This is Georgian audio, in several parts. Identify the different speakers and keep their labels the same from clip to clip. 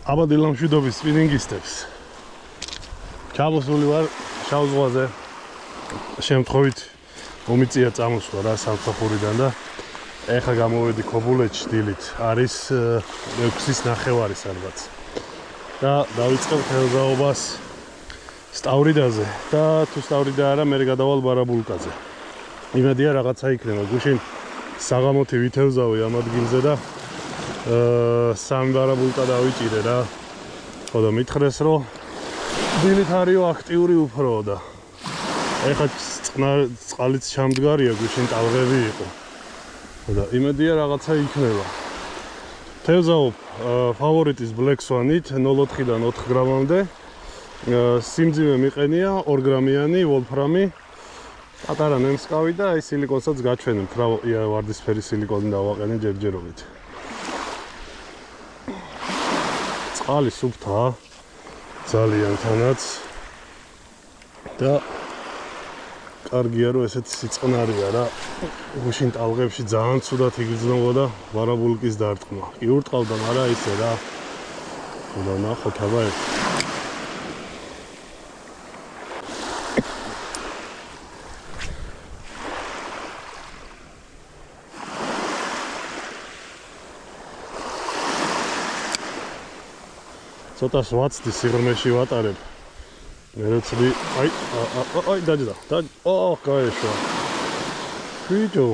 Speaker 1: აბადილა მშვიდობის სპინინგისტებს. ჩამოსული ვარ შავ ზღვაზე. შემთხვევით მომიწია წამოსვლა რა სამსახურიდან და ეხა გამოვედი ქობულეთში დილით. არის 6-ის ნახევარის ალბათ. და დავიწყებ ხელზაობას სტავრიდაზე და თუ სტავრიდა არა, მე გადავალ ბარაბულკაზე. იმედია რაღაცა იქნება. გუშინ საღამოთი ვითევზავი ამ ადგილზე და სამი ბარაბულკა დავიჭირე რა. ხოდა მითხრეს რომ დილით არისო აქტიური უფრო და ეხა წყალიც ჩამდგარია, გუშინ ტალღები იყო. და იმედია რაღაცა იქნება. თევზაობ ფავორიტის Black Swan-ით 0,4-დან 4 გრამამდე. სიმძიმე მიყენია 2 გრამიანი ვოლფრამი. პატარა ნემსკავი და აი სილიკონსაც გაჩვენებთ რა ვარდისფერი სილიკონი დავაყენე ჯერჯერობით. წყალი სუფთაა ძალიან თანაც და კარგია რომ ესეთ სიწყნარია რა. გუშინ ტალღებში ძალიან ცუდად იგრძნობოდა ბარაბულკის დარტყმა. კი ურტყავდა, მაგრამ ისე რა. და ნახოთ აბა ეს. ცოტა ვაცდი სიღრმეში ვატარებ. მე როცდი აი დაჯდა. გაეშვა. ვიჯო.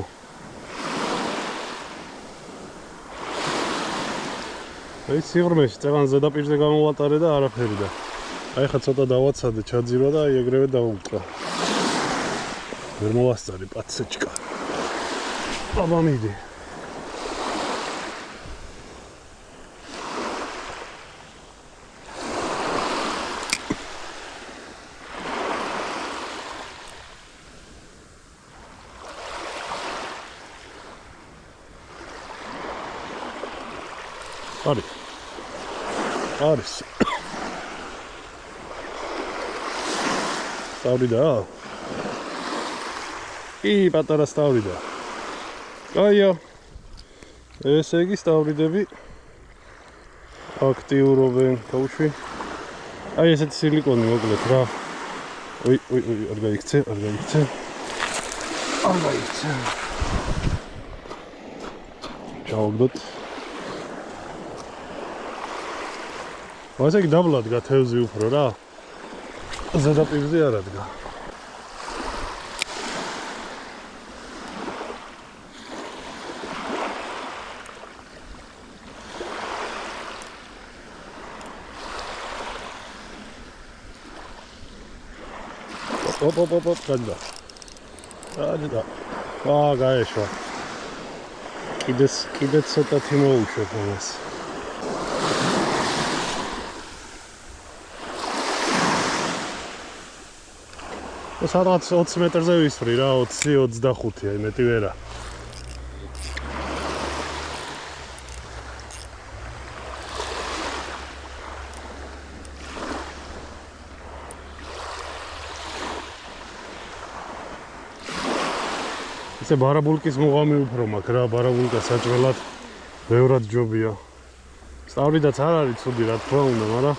Speaker 1: აი სიღრმეში წეღან ზედაპირზე გამოვატარე და არაფერი და. აი ხა ცოტა დავაცადე, ჩაძირვა და აი ეგრევე დავუტყვა. ვერ მოვასწარი პაცეჩკა. აბა მიდი. არის სტავრიდა? პატარა სტავრიდა. კაია. ესე იგი სტავრიდები აქტიურობენ კაუჩი. აი ესეთი სილიკონი მოკლედ რა. არ გაიქცე. ჩავაგდოთ. ასე იგი დაბლა დგა თევზი უფრო რა. ზედაპირზე არ ადგა. გაჯდა. გაეშვა. კიდეც ცოტათი მოუშვებ ამას. სადღაც 20 მეტრზე ვისვრი რა, 20-25, აი მეტი ვერა. ესე ბარაბულკის მუღამი უფრო მაქვს რა, ბარაბულკა საჭველად ბევრად ჯობია. სტავრიდაც არ არის ცუდი რა თქმა უნდა, მაგრამ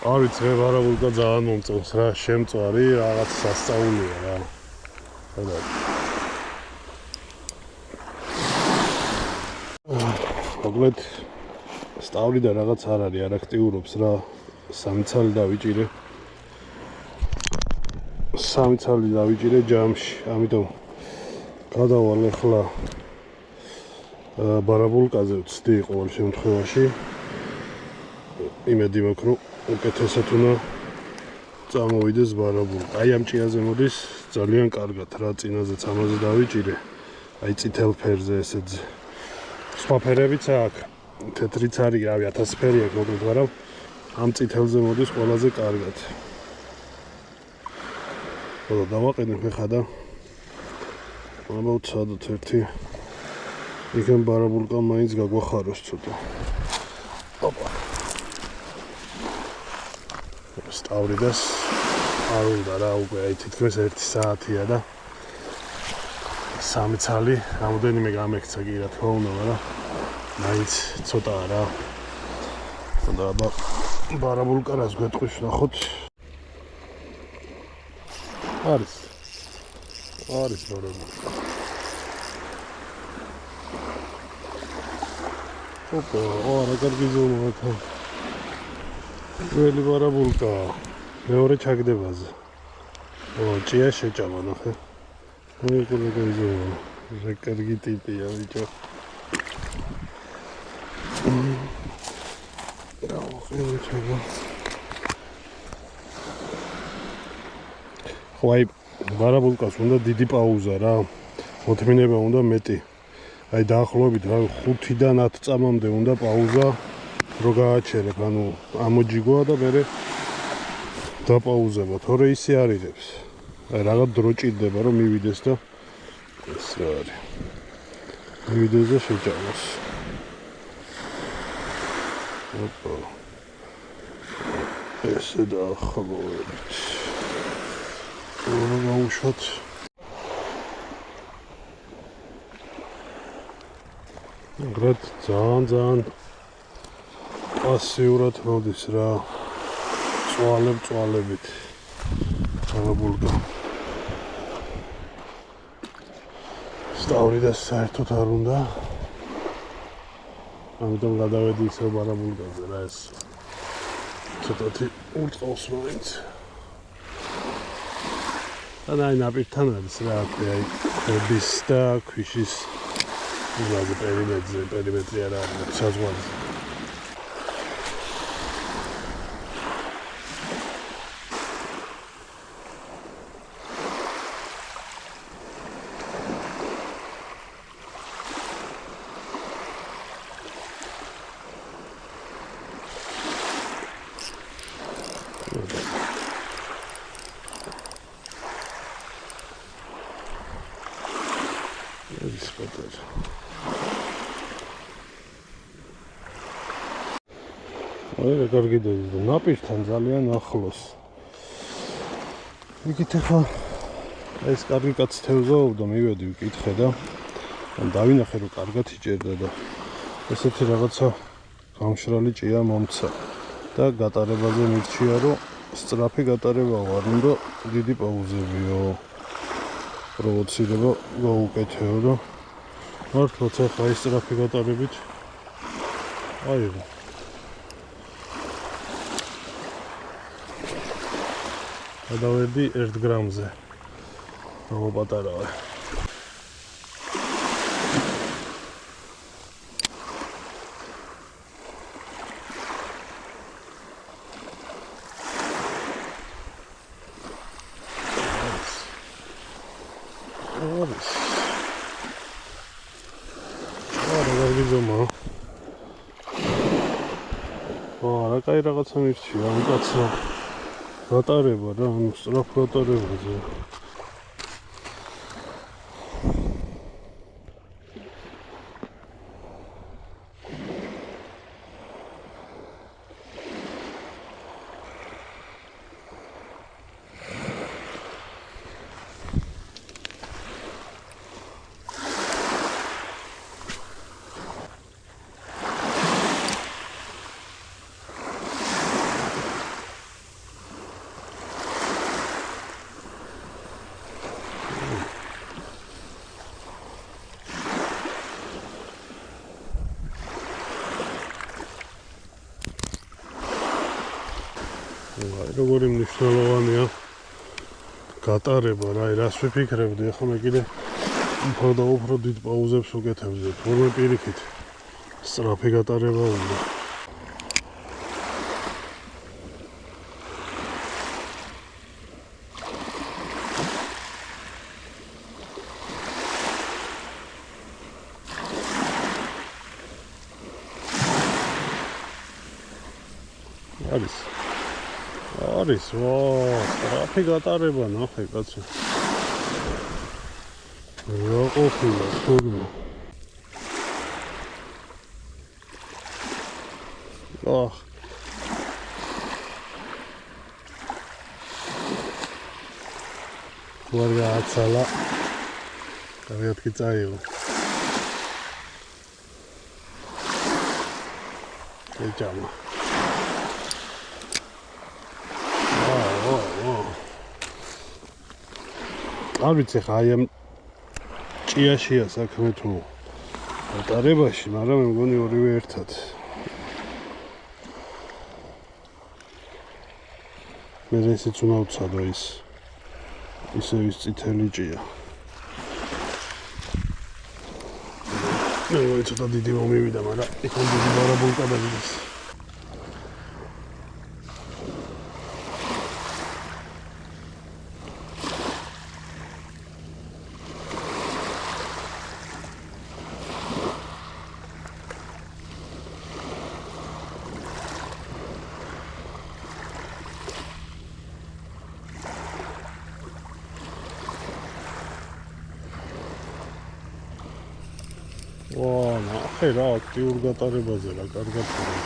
Speaker 1: არ ვიცი, მე ბარაბულკა ძალიან მომწონს რა, შემწვარი, რაღაც სასწაულია რა. მოკლედ სტავრიდა რაღაც არ არის, არ აქტიურობს რა. 3 ცალი დავიჭირე. 3 ცალი დავიჭირე ჯამში, ამიტომ გადავალ ახლა ბარაბულკაზე ვცდი ყოველ შემთხვევაში. იმედი მაქვს რომ უკეთესად უნდა წამოვიდეს ბარაბულკა. აი ამ ჭიაზე მოდის ძალიან კარგად რა, წინაზეც ამაზე დავიჭირე. აი წითელ ფერზე ესეც. სხვა ფერებიც აქვს. თეთრიც არის, რავი 1000 ფერი აქვს მოკლედ, მაგრამ ამ წითელზე მოდის ყველაზე კარგად. ხოდა დავაყენებ ხა და ამოვცადოთ ერთი. იქნებ ბარაბულკა მაინც გაგვახაროს ცოტა. ოპა. სტავრიდას არ უნდა რა, უკვე აი თითქმის 1 საათია და 3 ცალი რამოდენიმე გამექცა კი რა თქმა უნდა, მაგრამ მაინც ცოტაა რა. და აბა ბარაბულკა რას გვეტყვის ნახოთ. არის ბარაბულკა. ოპა, რა კარგი ზომაა თან. ველი ბარაბულკა. მეორე ჩაგდებაზე. ჭია შეჭამა ნახე. რა ზომა. რა კარგი ტიპია ბიჭო. ხوای ბარაბულკას უნდა დიდი პაუზა რა. მოთმინება უნდა მეტი. აი დაახლოებით რა 5-დან 10 წამამდე უნდა პაუზა რო გააჩერებ, ანუ ამოჯიგოა და მერე დაპაუზება, თორე ისე არ იღებს. აი რაღაც დრო ჭირდება რომ მივიდეს და ეს რა არის. მივიდეს და შეჭამოს. ოპა. ესე დაახლოებით. მოუშვათ. გრად ძალიან პასიურად მოდის რა. წვალებით. ბარაბულკა. სტავრი და საერთოდ არ უნდა. ამიტომ გადავედი ისევ ბარაბულკაზე რა ეს. ცოტათი ურწყავს მაინც. და აი ნაპირთან არის რა ქვია აი ხების და ქვიშის უზაზე პერიმეტრი არ არის საზღვარი. ეს პატარა. აი კარგი დაიწყო. ნაპირთან ძალიან ახლოს. ვიკითხე ეს კარგი კაცი თევზაობდა, მივედი ვიკითხე და დავინახე რომ კარგად იჭერდა და ესეთი რაღაცა გამშრალი ჭია მომცა და გატარებაზე მირჩია რომ სწრაფი გატარება არ უნდა, დიდი პაუზებიო. პროვოცირება გაუკეთეო და მართლაც ახლა ის სწრაფი გატარებით აიღო. გადავედი 1 გრამზე. მოპატარავე. რა ზომა. რა კაი რაღაცა მირჩია, ამ კაცო. გატარება რა, ანუ სწრაფ გატარებაზე. როგორი მნიშვნელოვანია გატარება რა, რას ვიფიქრებდი, ახლა მე კიდე უფრო დიდ პაუზებს ვუკეთებდი, თორმე პირიქით სწრაფი გატარება უნდა. არის, სწრაფი გატარება ნახე კაცო. რა ყოფილა თურმე. ვარგა აცალა. კარგად კი წაიღო. ეჭამა. არ ვიცი ხა აი ამ ჭიაშია საქმე თუ ატარებაში, მაგრამ მე მგონი ორივე ერთად. მე ესეც უნდა ვცადო ისე ის წითელი ჭია. მე მგონი ცოტა დიდი მომივიდა, მაგრამ იქან დიდი ბარაბულკა დაიდეს. ვა, ნახე რა აქტიურ გატარებაზე რა კარგად ხდება.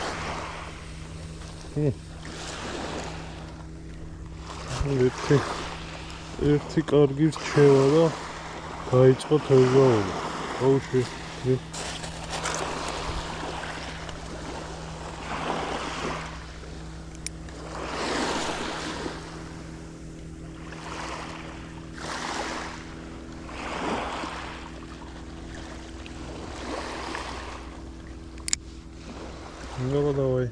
Speaker 1: ერთი კარგი რჩევა და გაიწყო თევზაობა. აუში. Ну давай.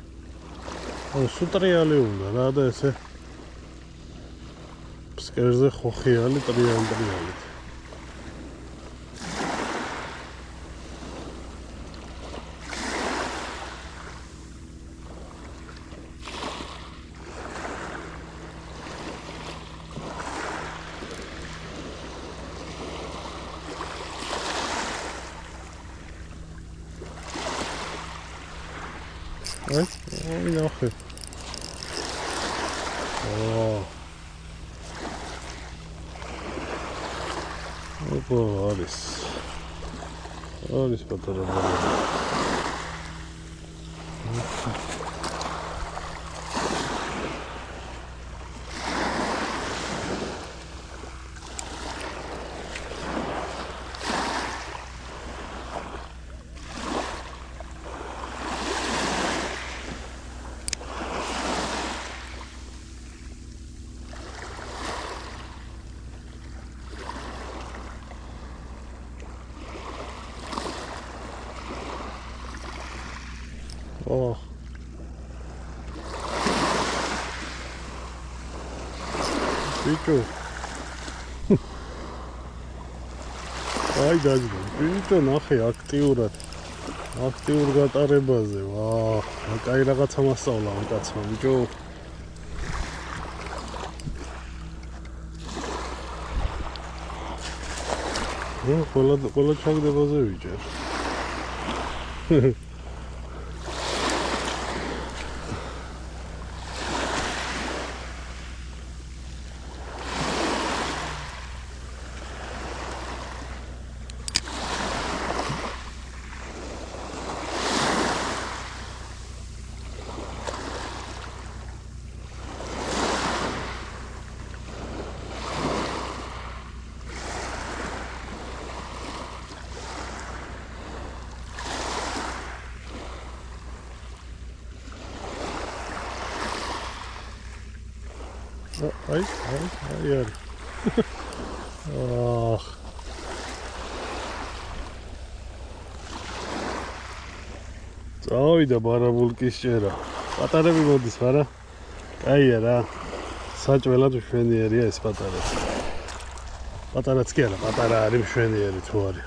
Speaker 1: Он сутрияли უნდა რა და ესე ფსკერზე ხოხიალი ტრიალი. Ой, нахуй. О. Опа, Алис поторопил. О. Пичо. Ай დაძბა. პინტო ნახე აქტიურად გატარებაზე. ვა, კაი რაღაცა მასწავლა ამ კაცმა, ბიჭო. ყველა ჩაგდებაზე ვიჭერ. Ay. Ah. წავიდა ბარაბულკის ჭერა. პატარები მოდის, მაგრამ კაია რა. საჭველად მშვენიერია ეს პატარაც. პატარაც კი არა, პატარა არის მშვენიერი თუ არის.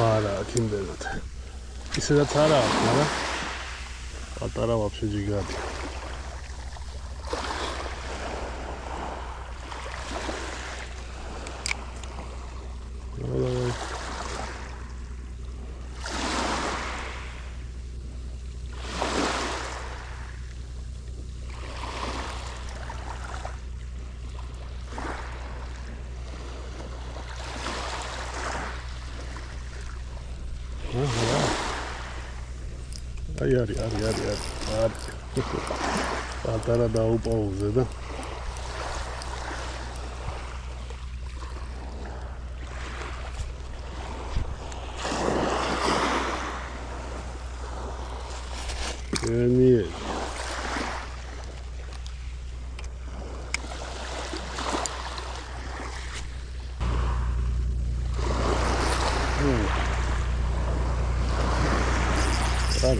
Speaker 1: არა, კიდევაც. ისედაც არა, მაგრამ პატარა ვაფშე ჯიგარი. Ari. Patara დაუპაუზე და გენიერი. Ari.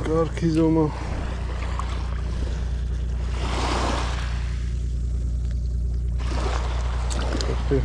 Speaker 1: Garki zoma. Okay.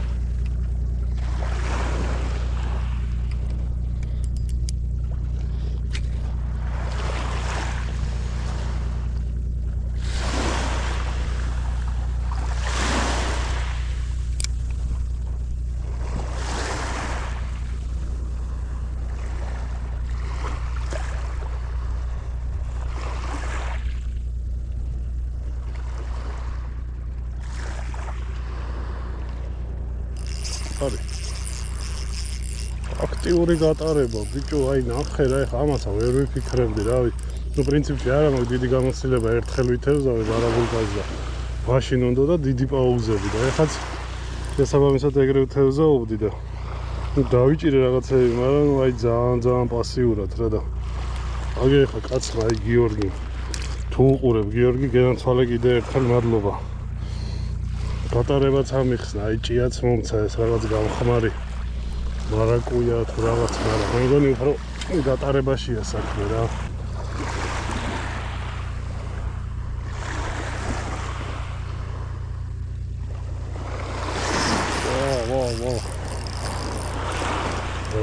Speaker 1: აქტიური გატარება, ბიჭო, აი ნახე რა, ეხლა ამაცა ვერ ვიფიქრებდი, რავი. ნუ პრინციპში არა მაქვს დიდი გამოცდილება ერთხელ ვითევზავებ არაბულკას და მაშინ უნდა და დიდი პაუზები და ეხაც შესაბამისად ეგრე ვთევზაობდი და ნუ დავიჭირე რაღაცები, მაგრამ აი ძალიან პასიურად რა და აგე ეხლა კაცმა აი გიორგი თუ უყურებ გიორგი გენაცვალე კიდე ერთხელ მადლობა. გატარებაც ამიხსნა, აი ჭიაც მომცა ეს რაღაც გამხმარი მარაკუია თუ რაღაც, მაგრამ მე მგონი უფრო გატარებაშია საქმე რა. ვა.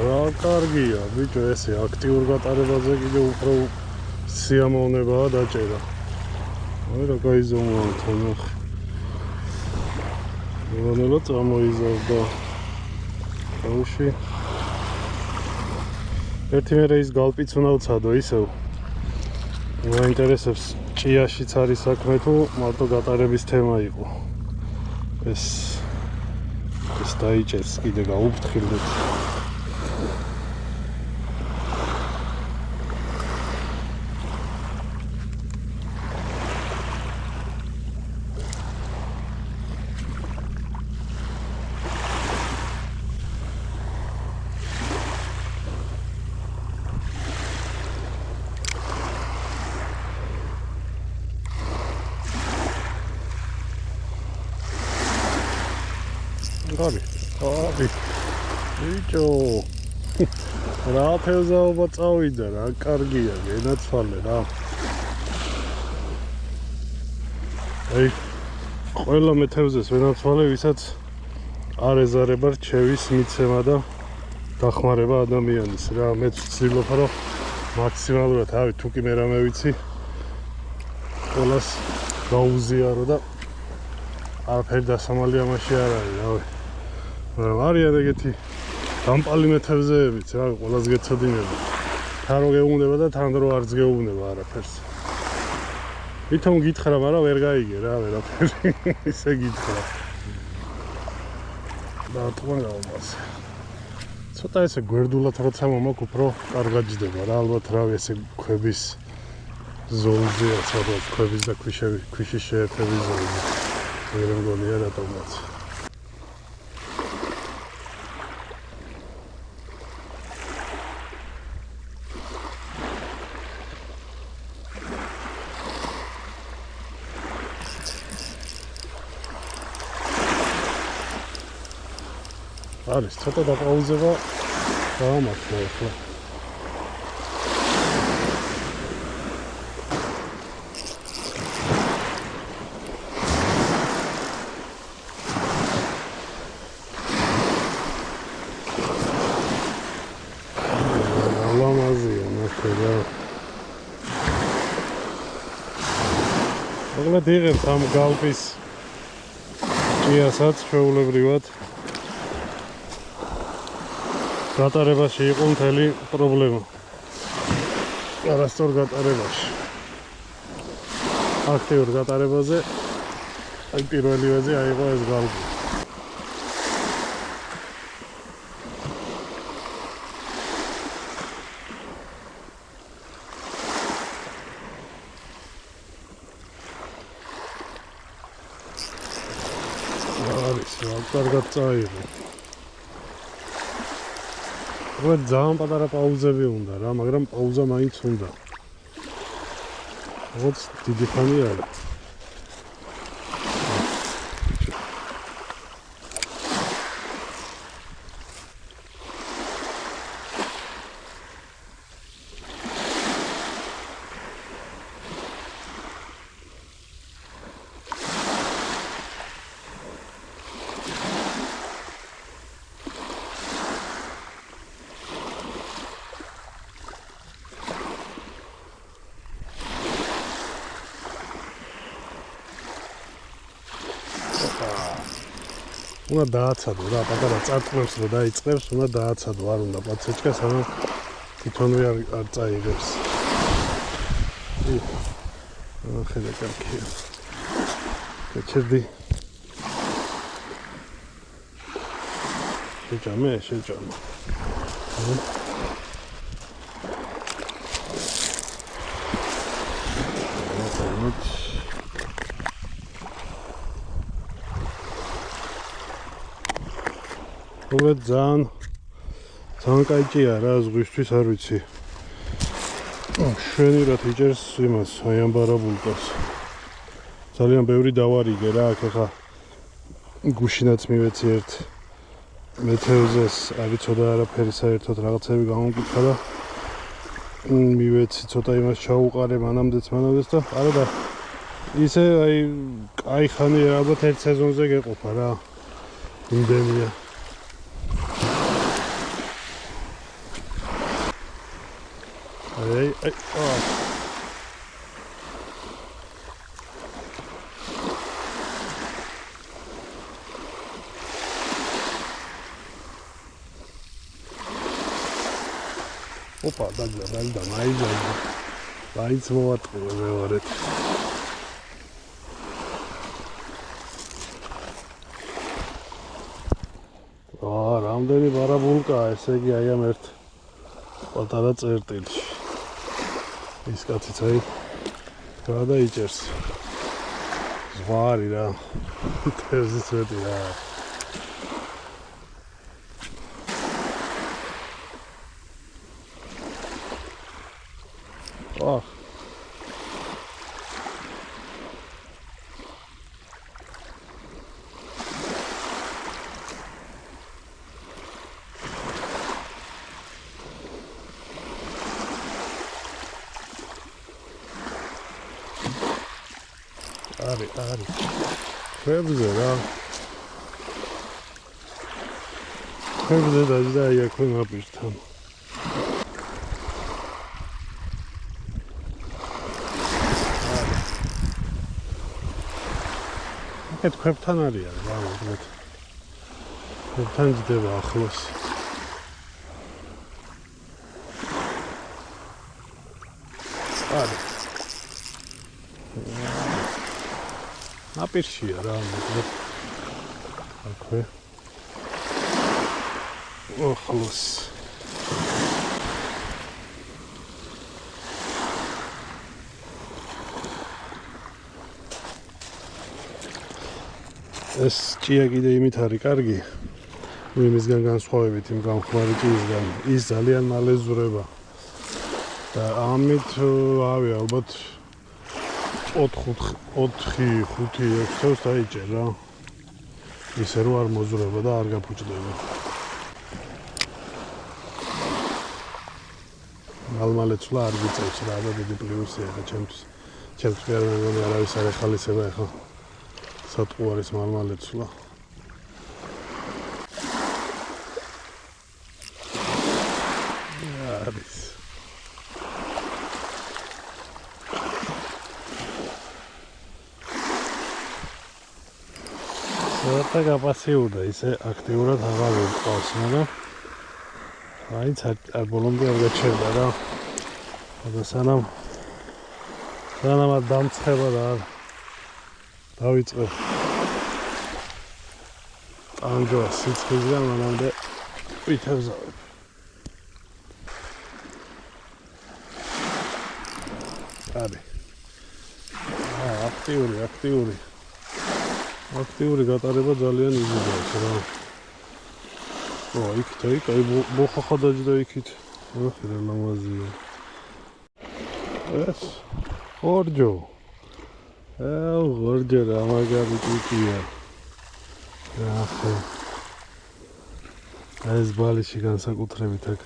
Speaker 1: რა კარგია, ბიჭო, ესე აქტიურ გატარებაზე კიდე უფრო სიამოვნებაა დაჭერა. აი რა გაიზომვა თონახ. მოგონება წამოიზარდა. აუში. ერთი მერე ის გალპიც უნდა ვცადო ისევ. მაინტერესებს ჭიაშიც არის საქმე თუ მარტო გატარების თემა იყო. ეს დაიჭერს კიდე გაუფრთხილდეთ. Abi. Ბიჭო. რა თევზაობა წავიდა რა, კარგია, გენაცვალე რა. აი, ყველა მეთევზეს ვენაცვალე, ვისაც არ ეზარება რჩევის მიცემა და დახმარება ადამიანის რა. მე ვცდილობ რომ მაქსიმალურად, ავი, თუ კი მე რამე ვიცი, ყველას გაუზიარო და არაფერი დასამალი ამაში არ არის, რავი. მაგრამ არიან ეგეთი დამპალი მეთევზეებიც რა, ყველას გეცოდინება. თან რო გეუბნება და თან რო არც გეუბნება არაფერს. ვითომ გითხრა, მაგრამ ვერ გაიგე რა, ვერაფერი. ისე გითხრა. და თქვენ გავამბას. ცოტა ესე გვერდულად როცა მომაქვს, უფრო კარგად ჯდება რა, ალბათ რავი ესე ქვების ზოლზეა, სადაც ქვების და ქვიშის შეერთების ზოლზე. ვერ მგონია რატომაც. არის ცოტა დაპაუზება გამართლა ახლა. ალამაზია ნახე რა. მოგლედ იღებს ამ გალპის ჭიასაც ჩვეულებრივად. გატარებაში იყო მთელი პრობლემა. არასწორ გატარებაში. აქტიურ გატარებაზე აი პირველივეზე აიღო ეს გალპი. არის რა კარგად წაიღო. ძალიან პატარა პაუზები უნდა რა, მაგრამ პაუზა მაინც უნდა. როგორც დიდი ხანი არის. უნდა დააცადო რა, პატარა წარწყმებს რო დაიწყებს, უნდა დააცადო, არ უნდა პაცეჭკა, სანამ თვითონვე არ წაიღებს. ხედა კარგია. შეჭრდი. შეჭამე. უბრალოდ ძალიან კაიჭია რა ზღვისთვის არ ვიცი. შვენივრად იჭერს იმას, აი ამ ბარაბულკას. ძალიან ბევრი დავარიგე რა, აქ ახლა გუშინაც მივეცი ერთ მეთეოზეს, არ ვიცოდა არაფერი საერთოდ რაღაცები გამომკითხა და მივეცი ცოტა იმას ჩაუყარე მანამდეც და არა და ისე აი კაი ხანი ალბათ ერთ სეზონზე გეყოფა რა. იმდენია. Ay. Opa, da maïs მოვატყუე მეორედ. რამდენი ბარაბულკაა, ესე იგი აი ამ ერთ პატარა წერტილში. ის კაციც აი გადაიჭერს. ზღვარი რა. თევზის მეტი რა. Ari. Kwebze ra. Kwebze da yakın yapıştam. Այդ kwebtan arıyor ya. Evet. Kwebtan gidiyor ახლოს. Ari. აპირშია რა, მოკლედ. აქვე. ახლოს. ეს ჭია კიდე იმით არის კარგი. იმისგან განსხვავებით იმ გამხმარი ჭიისგან, ის ძალიან მალე ზურება. და ამით ავი ალბათ 4-5-6 თევზს დაიჭერ რა. ისე რომ არ მოზურება და არ გაფუჭდება. მალ-მალე ცვლა არ გიწევს რა და დიდი პლუსია და ჩემთვის ვერ მეგონი არავის არ ეხალისება ახლა. სატყუ არის მალ-მალე ცვლა. არის ცოტა გაპასიურდა, ისე აქტიურად აღარ ვიყავს, მაგრამ მაინც არ ბოლომდე არ გაჩერდა რა. და სანამ არ დამცხება და არ დავიწყებ ტანჯვა სიცხისგან, მანამდე ვითევზავებ. არის აქტიური გატარება ძალიან იზიდავს რა. იქით აი მოხახადაჯდა იქით. ხედა ლამაზია. ეს ხორჯო. ხორჯო რა მაგარი ტიპია. ახლა ეს ბალიში განსაკუთრებით აქ.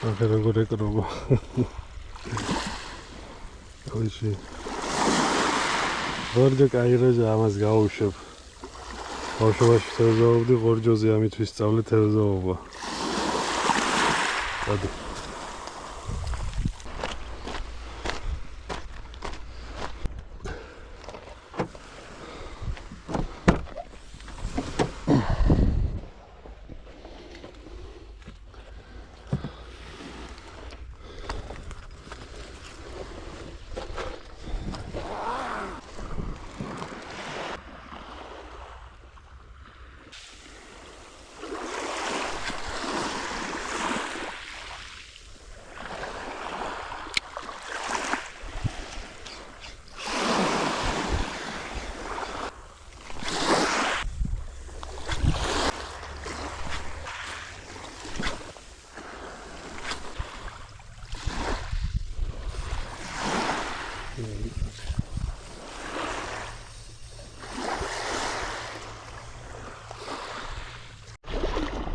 Speaker 1: ახლა როგორ ეკრობა. ოიში. ხორჯო კაი როჟა ამას გაუშვებ. ბავშვობაში თევზაობდი ხორჯოზე ამით ვისწავლე თევზაობა. ადი.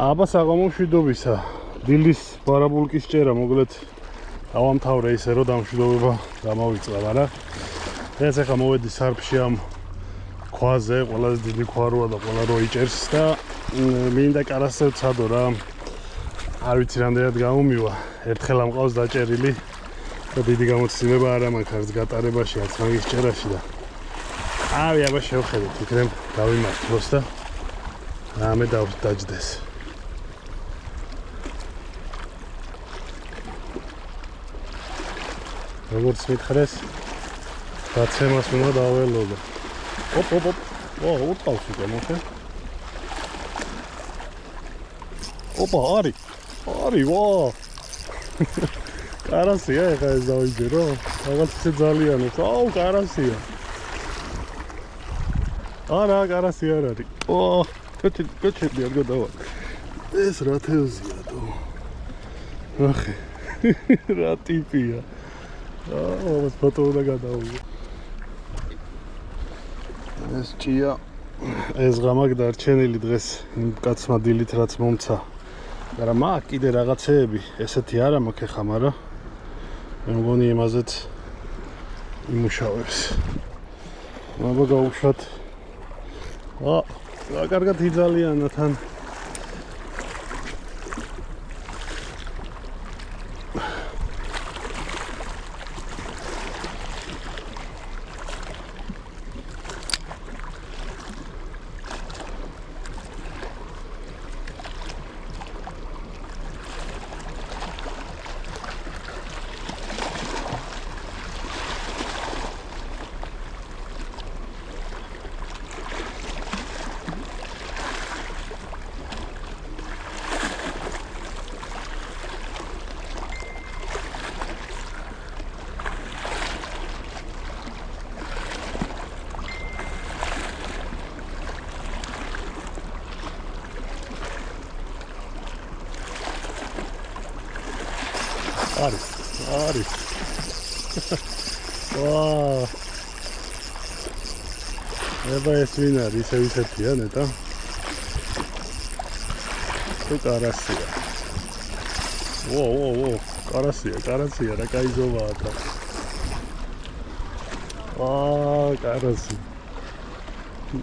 Speaker 1: აბა საღამომშვიდობისა. დილის ბარაბულკის ჭერა მოკლედ დავამთავრე ისე რომ დამშვიდობება გამოვიწყდა, მაგრამ ეს ახლა მოვედი სარფში ამ ქვაზე, ყველაზე დიდი ქვა როა და ყველა რო იჭერს და მინდა კარასევ ცადო რა. არ ვიცი რამდენად გამომივა. ერთხელ ამყავს დაჭერილი და დიდი გამოცდილება არ მაქვს არც გატარებაში, არც მაგის ჭერაში და ავი აბა შევხედოთ, იქნებ დავიმართლოს და რამე დაჯდეს. როგორც მითხრეს, დაცემას უნდა დაველოდო. ოპ. უწყავს უკვე მოხე. ოპა, არის, ვა. კარასია ეხა ეს დავიჯერო. რაღაც ისე ძალიანობს. აუ, კარასია. არა, კარასი არ არის. კოჩები არ გადავა. ეს რა თევზია თო. ახე. რა ტიპია. ამას ფოტო უნდა გადავიღო. ეს ჭია ეს ღამაკ დარჩენილი დღეს იმ კაცმა დილით რაც მომცა. მაგრამ მაქვს კიდე რაღაცეები, ესეთი არა მაქვს ხა, მაგრამ მე მგონი იმაზეც იმუშავებს. აბა გავუშვათ. კარგად იძალიანა თან. არის. ვა. ება ეს ვინ არის, ისეთია ნეტა. თუ კარასია. ვა. კარასია, რა კაი ზოვაა და. კარასი.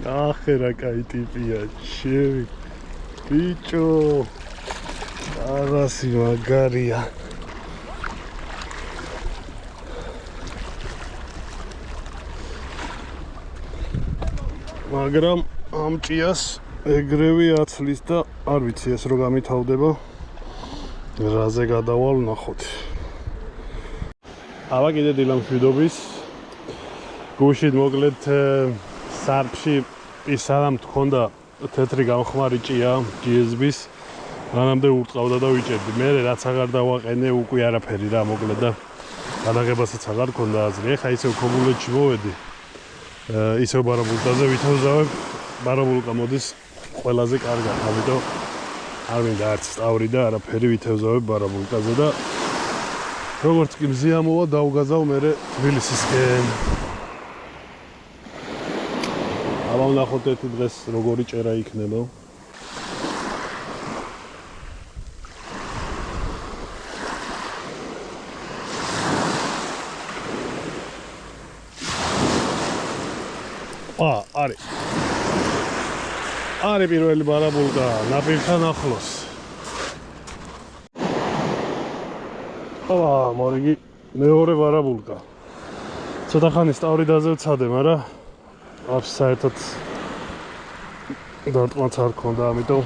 Speaker 1: ახე რა კაი ტიპია, შევი. ბიჭო. კარასი მაგარია. მაგრამ ამ ჭიას ეგრევე აცლის და არ ვიცი ეს რო გამითავდება რაზე გადავალ ნახოთ. აბა კიდე დილამშვიდობის. გუშინ მოკლედ სარფში ისარამ თქონდა თეთრი გამხმარი ჭია GSB-ს. მანამდე ურწყავდა და ვიჭერდი. მე რაც აღარ დავაყენე უკვე არაფერი რა მოკლედ და გადაღებასაც აღარ ქონდა აზრი. ეხა ისევ ქობულეთში მოვედი. ისევ ბარაბულკაზე ვითევზავებ. ბარაბულკა მოდის ყველაზე კარგად, ამიტომ არ მინდა არც სტავრი და არაფერი ვითევზავებ ბარაბულკაზე და როგორც კი მზია მოვა, დავგაზავ მე თბილისისკენ. აბა ვნახოთ ერთი დღეს როგორი ჭერა იქნება. არის პირველი ბარაბულკა ნაპირთან ახლოს. მორიგი მეორე ბარაბულკა. ცოტა ხანი სტავრი დაზევცადე, მაგრამ აფს საერთოდ დარტყმაც არ ქონდა, ამიტომ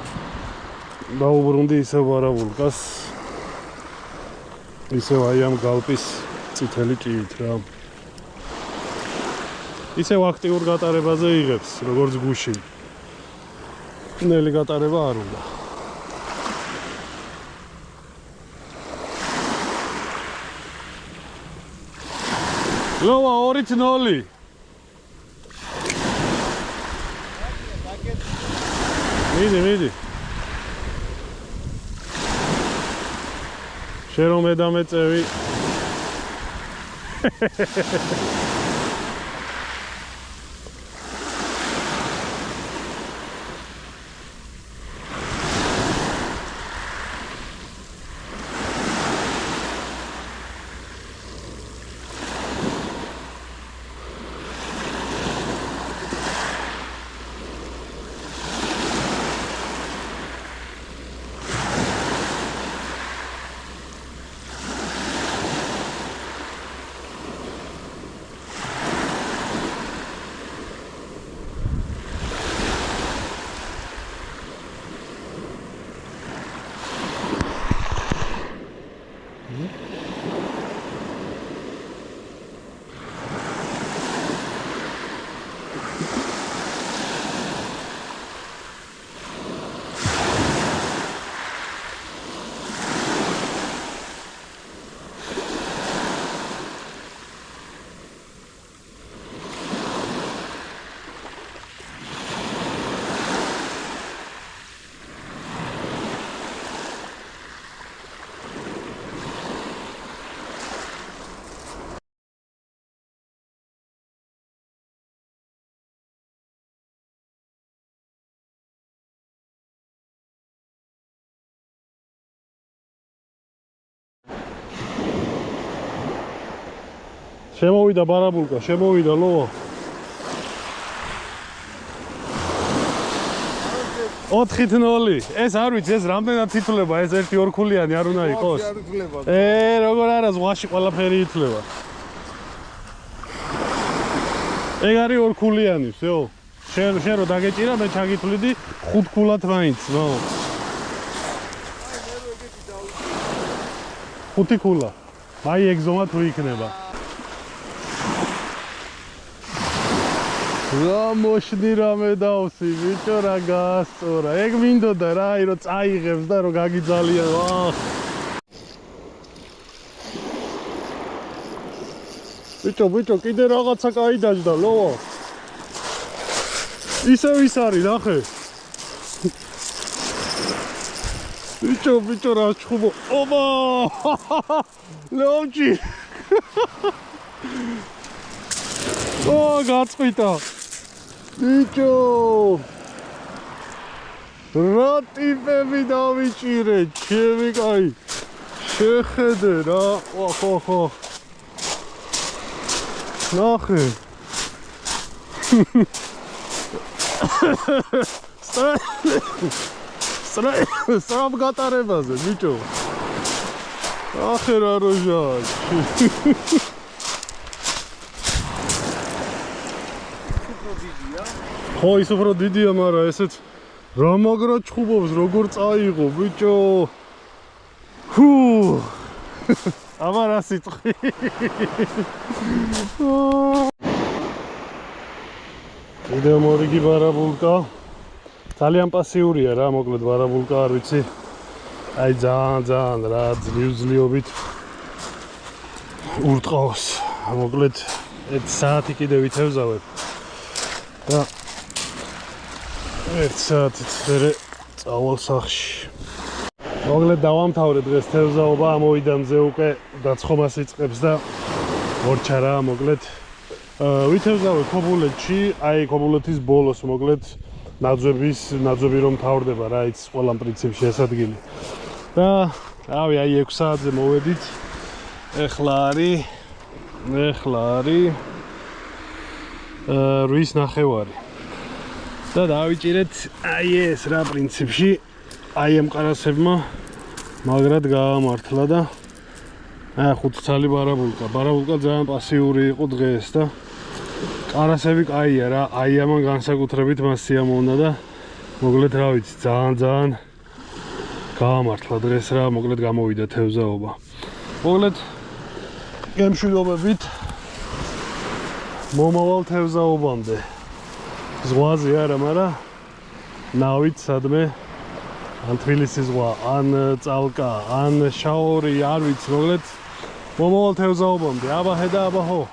Speaker 1: დაუბრუნდი ისევ ბარაბულკას. ისევ აი ამ გალპის წითელი ჭიით რა. ისევ აქტიურ გატარებაზე იღებს, როგორც გუში. ნელი გატარება არ უნდა. ლოვა 2-0. მიდი. შენ რომ მედამეწევი. შემოვიდა ბარაბულკა, შემოვიდა ლოვა. 4-0. ეს არ ვიცი, ეს რამდენად ითვლება, ეს ერთი ორქულიანი არ უნდა იყოს. როგორ არა, ზღვაში ყველაფერი ითვლება. ეგ არის ორქულიანი, всё. შენ რო დაგეჭირა, მე ჩაგითვლიდი 5 ქულად მაინც, ნო. 5 ქულა. აი ეგ ზომა თუ იქნება. გამოშნი რამე დავსი, ბიჭო რა გასწორა. ეგ მინდოდა რა, აი რომ წაიღებს და რომ გაგიძალიან. ბიჭო, კიდე რაღაცა კაი დაждდა, ლოვა. ისევ ის არის, ნახე. ბიჭო რა ჩხუბო. ოპა! ლოვჯი. გაწყვიტა. ბიჭო რა ტიპები დავიჭირე, ჩემი კაი. შეხედე რა, ხო. ნახე. სტრაფ გატარებაზე, ბიჭო. ნახე რა როჟა. ხო, ის უფრო დიდია, მაგრამ ესეც რა მაგრად ჩხუბობს, როგორ წაიღო, ბიჭო. აბა რა სიტყვი. კიდევ მორიგი ბარაბულკა. ძალიან პასიურია რა, მოკლედ ბარაბულკა არ ვიცი. აი ძალიან რა ძლივობით ურტყავს. მოკლედ 1 საათი კიდე ვითევზავებ. და 1 საათით მერე წავალ სახლში. მოგლედ დავამთავრე დღეს თევზაობა ამოვიდა მზე უკვე დაცხომას იწყებს და ორჩარა მოგლედ ვითევზავე ქობულეთში აი ქობულეთის ბოლოს მოგლედ ნაძვები რომ თავდება რა იცის ყველა პრინციპში ეს ადგილი და რავი აი 6 საათზე მოვედით ეხლა არის 8:30 და დავიჭირეთ აი ეს რა პრინციპში აი ამ ყარასებმა მაგრად გაამართლა და აი 5 ცალი ბარაბულკა ძალიან პასიური იყო დღეს და ყარასები კაია რა აი ამან განსაკუთრებით მას სიამოვნა და მოგლედ რა ვიცი ძალიან გაამართლა დღეს რა მოგლედ გამოვიდა თევზაობა მოგლედ გემშვიდობებით მომავალ თევზაობამდე ზღვაზე არა მაგრამ ნავით სადმე ან თბილისის ზღვა ან წალკა ან შაორი არ ვიცი მოგლედ მომავალ თევზაობამდე აბა ჰე და აბა ჰო